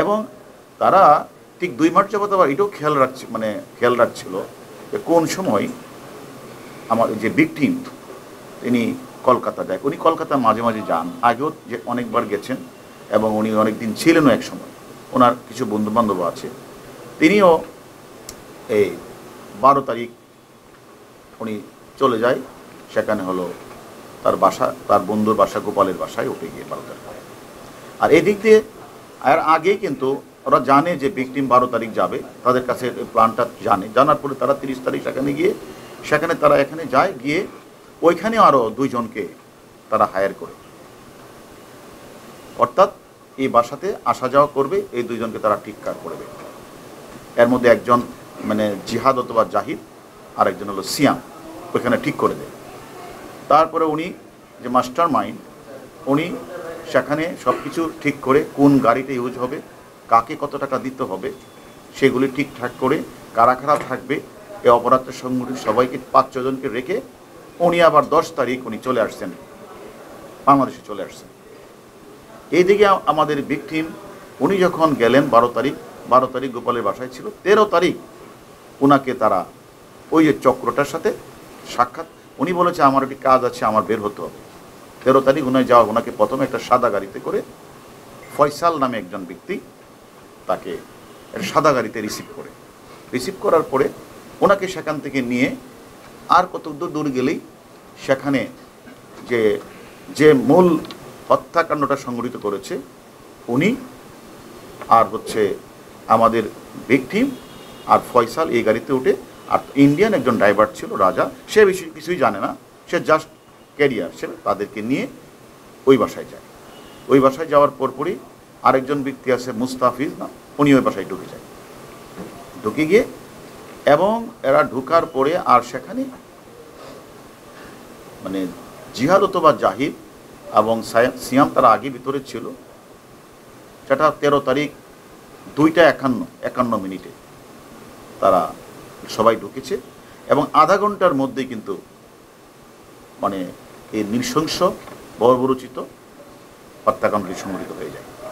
এবং তারা ঠিক 2 মাস যাবত আবার এটাও খেয়াল রাখছিল যে কোন সময় আমার যে ভিকটিম তিনি কলকাতা যায়। উনি কলকাতা মাঝে মাঝে যান, আগেও যে অনেকবার গেছেন এবং উনি অনেক দিন ছিলেনও এক সময়। ওনার কিছু বন্ধুবান্ধব আছে, তিনিও এই 12 তারিখ উনি চলে যায়। সেখানে হলো তার বাসা, তার বন্ধুর বাসা গোপালের বাসায় উঠে গিয়ে 12 তারিখ। আর এই দিক দিয়ে আর আগেই কিন্তু ওরা জানে যে ভিকটিম 12 তারিখ যাবে, তাদের কাছে প্ল্যানটা জানার পরে তারা 30 তারিখ সেখানে তারা এখানে যায়, গিয়ে ওইখানেও আরও 2 জনকে তারা হায়ার করে, অর্থাৎ এই বাসাতে আসা যাওয়া করবে, এই 2 জনকে তারা টিক্কার করবে। এর মধ্যে একজন মানে জিহাদ অথবা জাহিদ, আর একজন হলো সিয়াম, ওইখানে ঠিক করে দেয়। তারপরে উনি যে মাস্টার মাইন্ড, উনি সেখানে সব কিছু ঠিক করে কোন গাড়িতে ইউজ হবে, কাকে কত টাকা দিতে হবে, সেগুলি ঠিকঠাক করে কারা কারা থাকবে, এই অপরাধের সংগঠিত সবাইকে 5-6 জনকে রেখে উনি আবার 10 তারিখ উনি চলে আসছেন, বাংলাদেশে চলে আসছেন। এইদিকে আমাদের ভিকটিম উনি যখন গেলেন 12 তারিখ গোপালের বাসায় ছিল, 13 তারিখ ওনাকে তারা ওই যে চক্রটার সাথে সাক্ষাৎ, উনি বলেছে আমার একটি কাজ আছে, আমার বের হতে হবে। 13 তারিখ ওনাকে প্রথমে একটা সাদা গাড়িতে করে ফয়সাল নামে একজন ব্যক্তি তাকে সাদা গাড়িতে রিসিভ করার পরে ওনাকে সেখান থেকে নিয়ে আর কত দূর গেলেই সেখানে যে মূল হত্যাকাণ্ডটা সংঘটিত করেছে উনি আর হচ্ছে আমাদের ভিকটিম আর ফয়সাল এই গাড়িতে উঠে, আর ইন্ডিয়ান একজন ড্রাইভার ছিল রাজা, সে বিষয়ে কিছুই জানে না, সে জাস্ট ক্যারিয়ার, সে তাদেরকে নিয়ে ওই বাসায় যায়। ওই বাসায় যাওয়ার পরপরই আরেকজন ব্যক্তি আছে মুস্তাফিজ না, উনি ওই বাসায় ঢুকে গিয়ে এবং এরা ঢুকার পরে আর সেখানে মানে জিহাদ অথবা জাহিদ এবং সিয়াম তারা আগে ভিতরে ছিল। সেটা 13 তারিখ 2:51 তারা সবাই ঢুকেছে এবং আধা ঘন্টার মধ্যেই কিন্তু মানে এই নৃশংস বর্বরোচিত হত্যাকাণ্ডটি সংঘটিত হয়ে যায়।